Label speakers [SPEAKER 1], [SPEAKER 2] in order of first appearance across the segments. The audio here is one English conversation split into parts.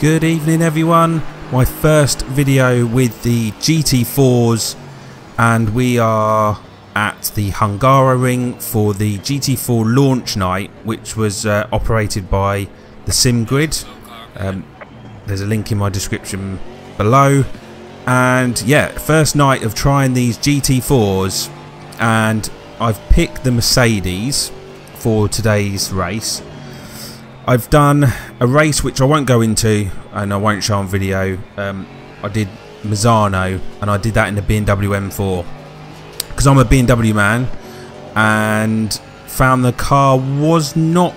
[SPEAKER 1] Good evening everyone, my first video with the GT4s, and we are at the Hungaroring for the GT4 launch night, which was operated by the Sim Grid. There's a link in my description below. And yeah, first night of trying these GT4s, and I've picked the Mercedes for today's race. I've done a race which I won't go into and I won't show on video. I did Misano and I did that in the BMW M4 because I'm a BMW man, and found the car was not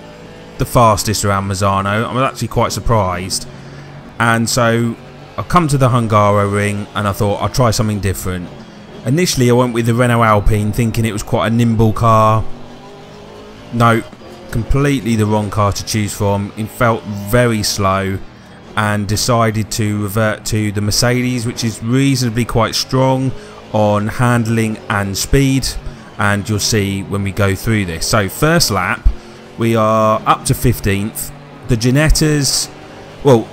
[SPEAKER 1] the fastest around Misano. I was actually quite surprised, and so I come to the Hungaroring and I thought I'll try something different. Initially I went with the Renault Alpine thinking it was quite a nimble car. No, completely the wrong car to choose from. It felt very slow, and decided to revert to the Mercedes, which is reasonably quite strong on handling and speed, and you'll see when we go through this. So first lap we are up to 15th. The Ginettas, well,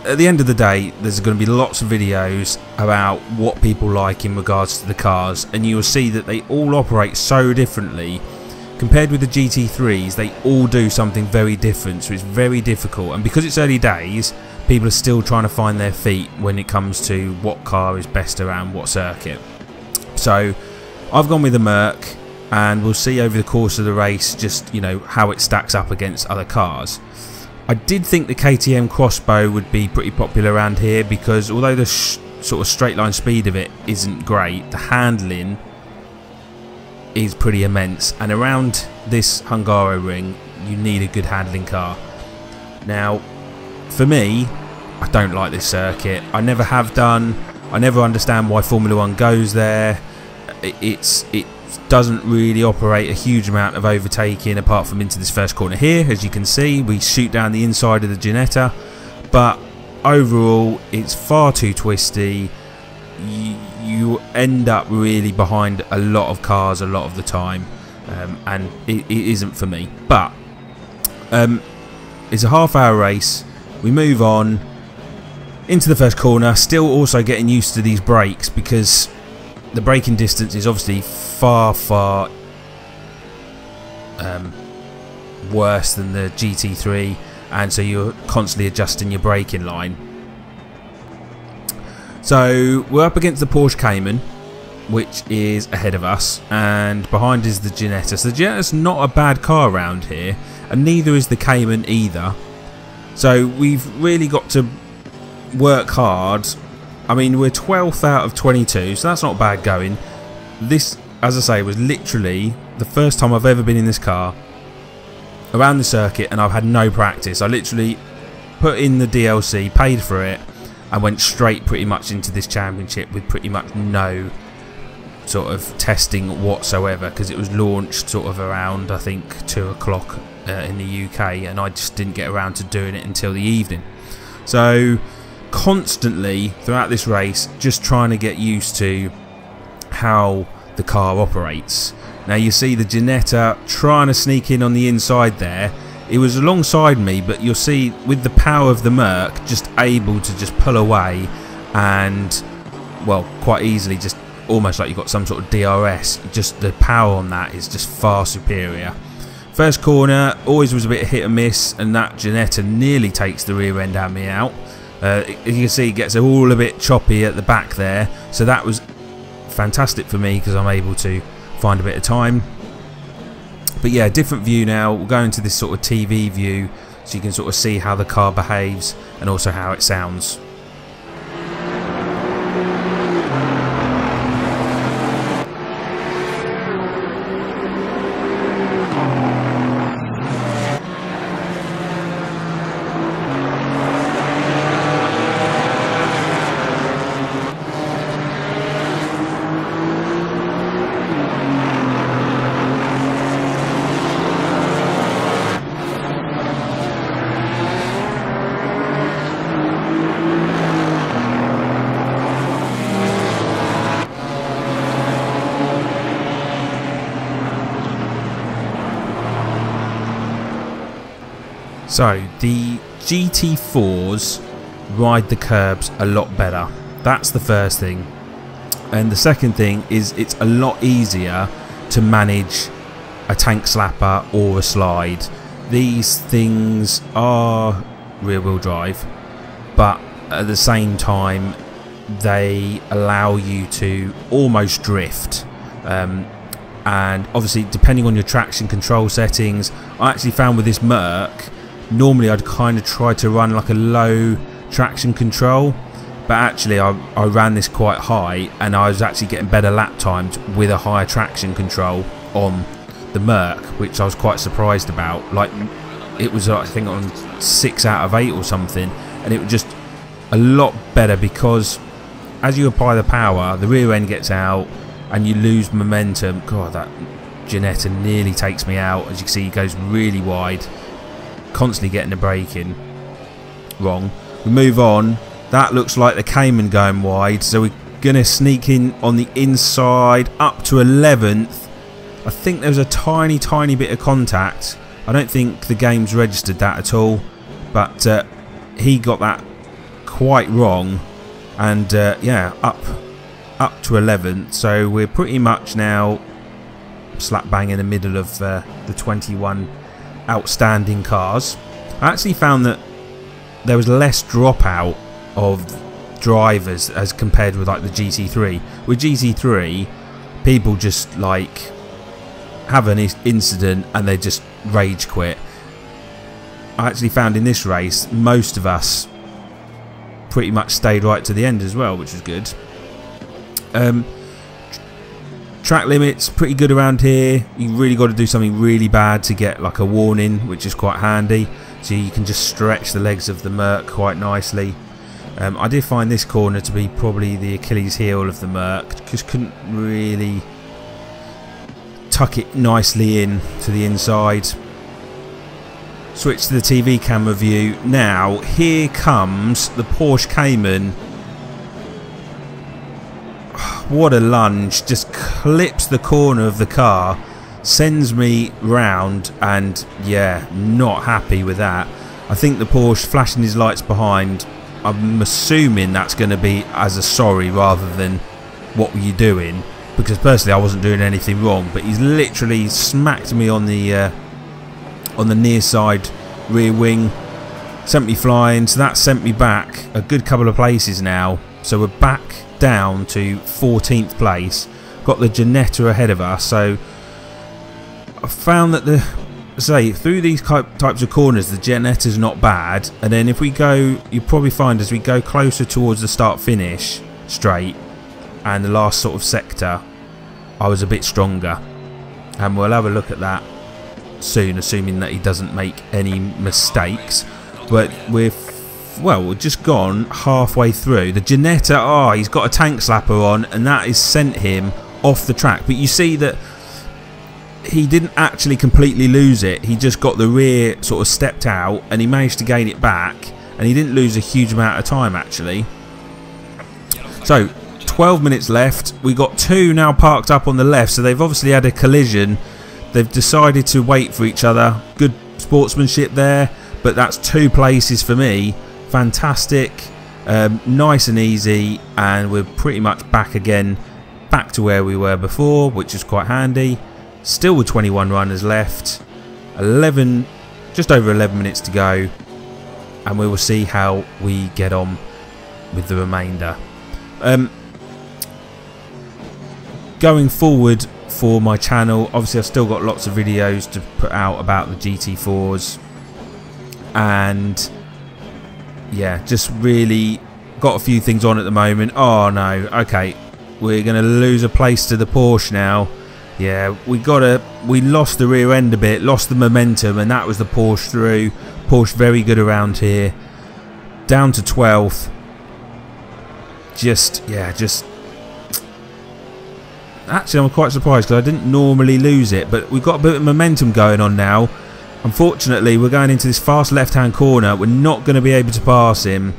[SPEAKER 1] at the end of the day there's going to be lots of videos about what people like in regards to the cars, and you'll see that they all operate so differently. Compared with the GT3s, they all do something very different, so it's very difficult. And because it's early days, people are still trying to find their feet when it comes to what car is best around what circuit. So I've gone with the Merc, and we'll see over the course of the race just, you know, how it stacks up against other cars. I did think the KTM Crossbow would be pretty popular around here, because although the sort of straight line speed of it isn't great, the handling is pretty immense, and around this Hungaroring you need a good handling car. Now for me, I don't like this circuit. I never have done. I never understand why Formula 1 goes there. It doesn't really operate a huge amount of overtaking apart from into this first corner here. As you can see, we shoot down the inside of the Ginetta, but overall it's far too twisty. You end up really behind a lot of cars a lot of the time, and it isn't for me. But it's a half-hour race. We move on into the first corner, still also getting used to these brakes, because the braking distance is obviously far worse than the GT3, and so you're constantly adjusting your braking line. So we're up against the Porsche Cayman, which is ahead of us, and behind is the Ginetta. So the Ginetta's not a bad car around here, and neither is the Cayman either. So we've really got to work hard. I mean, we're 12th out of 22, so that's not bad going. This, as I say, was literally the first time I've ever been in this car around the circuit, and I've had no practice. I literally put in the DLC, paid for it, and went straight pretty much into this championship with pretty much no sort of testing whatsoever, because it was launched sort of around, I think, 2 o'clock in the UK, and I just didn't get around to doing it until the evening. So constantly throughout this race just trying to get used to how the car operates. Now you see the Ginetta trying to sneak in on the inside there. It was alongside me, but you'll see with the power of the Merc just able to just pull away, and well, quite easily, just almost like you've got some sort of DRS. Just the power on that is just far superior. First corner always was a bit hit and miss, and that Ginetta nearly takes the rear end at me out. You can see it gets all a bit choppy at the back there, so that was fantastic for me because I'm able to find a bit of time. But yeah, different view now. We'll go into this sort of TV view so you can sort of see how the car behaves and also how it sounds. So the GT4s ride the curbs a lot better. That's the first thing. And the second thing is it's a lot easier to manage a tank slapper or a slide. These things are rear wheel drive, but at the same time they allow you to almost drift, and obviously depending on your traction control settings. I actually found with this Merc, normally I'd kind of try to run like a low traction control, but actually I ran this quite high and I was actually getting better lap times with a higher traction control on the Merc, which I was quite surprised about. Like, it was I think on 6 out of 8 or something, and it was just a lot better because as you apply the power, the rear end gets out and you lose momentum. God, that Ginetta nearly takes me out. As you can see, it goes really wide, constantly getting the brake in wrong. We move on. That looks like the Cayman going wide, so we're going to sneak in on the inside up to 11th. I think there was a tiny bit of contact. I don't think the game's registered that at all, but he got that quite wrong, and yeah, up to 11th. So we're pretty much now slap bang in the middle of the 21 outstanding cars. I actually found that there was less dropout of drivers as compared with like the GT3. With GT3, people just like have an incident and they just rage quit. I actually found in this race most of us pretty much stayed right to the end as well, which was good. Track limits pretty good around here. You really got to do something really bad to get like a warning, which is quite handy, so you can just stretch the legs of the Merc quite nicely. I did find this corner to be probably the Achilles heel of the Merc. Just couldn't really tuck it nicely in to the inside. Switch to the TV camera view. Now here comes the Porsche Cayman. What a lunge. Just clips the corner of the car, sends me round, and yeah, not happy with that. I think the Porsche flashing his lights behind, I'm assuming that's going to be as a sorry rather than what were you doing, because personally I wasn't doing anything wrong, but he's literally smacked me on the near side rear wing, sent me flying. So that sent me back a good couple of places now, so we're back down to 14th place. Got the Ginetta ahead of us, so I found that through these types of corners the Ginetta's not bad, and then if we go, you probably find as we go closer towards the start finish straight and the last sort of sector, I was a bit stronger, and we'll have a look at that soon, assuming that he doesn't make any mistakes. But we're just gone halfway through. The Ginetta, he's got a tank slapper on, and that has sent him off the track. But you see that he didn't actually completely lose it. He just got the rear sort of stepped out, and he managed to gain it back, and he didn't lose a huge amount of time actually. So 12 minutes left. We got two now parked up on the left, so they've obviously had a collision. They've decided to wait for each other. Good sportsmanship there, but that's 2 places for me. Fantastic, nice and easy, and we're pretty much back again, back to where we were before, which is quite handy. Still with 21 runners left, just over 11 minutes to go, and we will see how we get on with the remainder. Going forward for my channel, obviously I've still got lots of videos to put out about the GT4s, and yeah, just really got a few things on at the moment. Oh no, okay, we're going to lose a place to the Porsche now. Yeah, we lost the rear end a bit, lost the momentum, and that was the Porsche through. Porsche very good around here. Down to 12th. Actually, I'm quite surprised because I didn't normally lose it, but we've got a bit of momentum going on now. Unfortunately, we're going into this fast left-hand corner. We're not going to be able to pass him.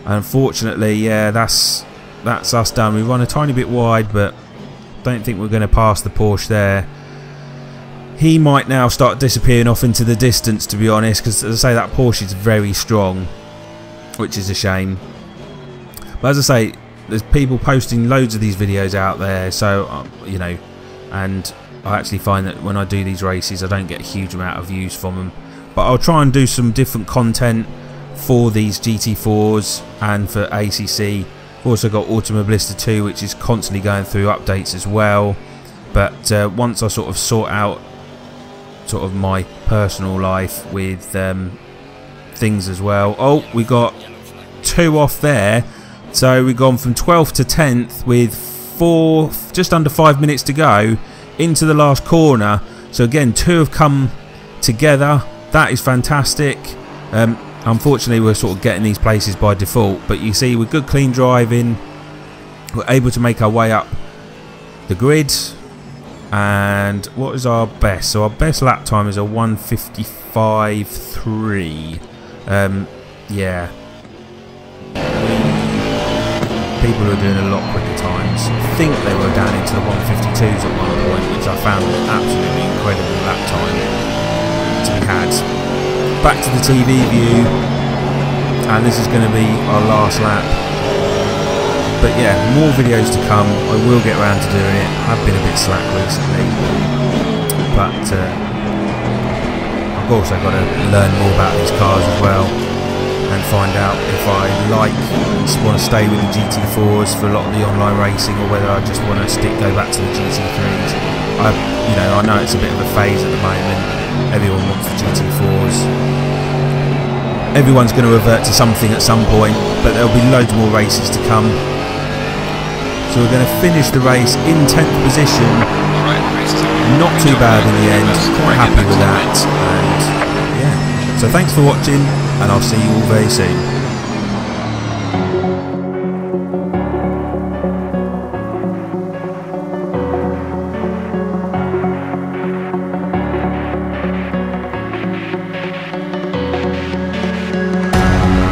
[SPEAKER 1] Unfortunately, yeah, that's us done. We run a tiny bit wide, but don't think we're going to pass the Porsche there. He might now start disappearing off into the distance, to be honest, because as I say, that Porsche is very strong. which is a shame. But as I say, there's people posting loads of these videos out there, so you know, and I actually find that when I do these races I don't get a huge amount of views from them. But I'll try and do some different content for these GT4s and for ACC. I've also got Automobilista 2, which is constantly going through updates as well. But once I sort of sort out sort of my personal life with things as well. Oh, we got 2 off there. So we've gone from 12th to 10th with just under 5 minutes to go into the last corner. So again, 2 have come together. That is fantastic. Unfortunately, we're sort of getting these places by default, but you see, with good clean driving, we're able to make our way up the grid. And what is our best? So our best lap time is a 1:55.3. Yeah, people who are doing a lot quicker times. I think they were down into the 1:52s at one point, which I found an absolutely incredible lap time to be had. Back to the TV view, and this is going to be our last lap. But yeah, more videos to come. I will get around to doing it. I've been a bit slack recently, but I've also got to learn more about these cars as well, and find out if I like and want to stay with the GT4s for a lot of the online racing, or whether I just want to go back to the GT3s. You know, I know it's a bit of a phase at the moment. Everyone wants the GT4s. Everyone's going to revert to something at some point, but there'll be loads more races to come. So we're going to finish the race in 10th position. Not too bad in the end. Quite happy with that. And yeah. So thanks for watching, and I'll see you all very soon.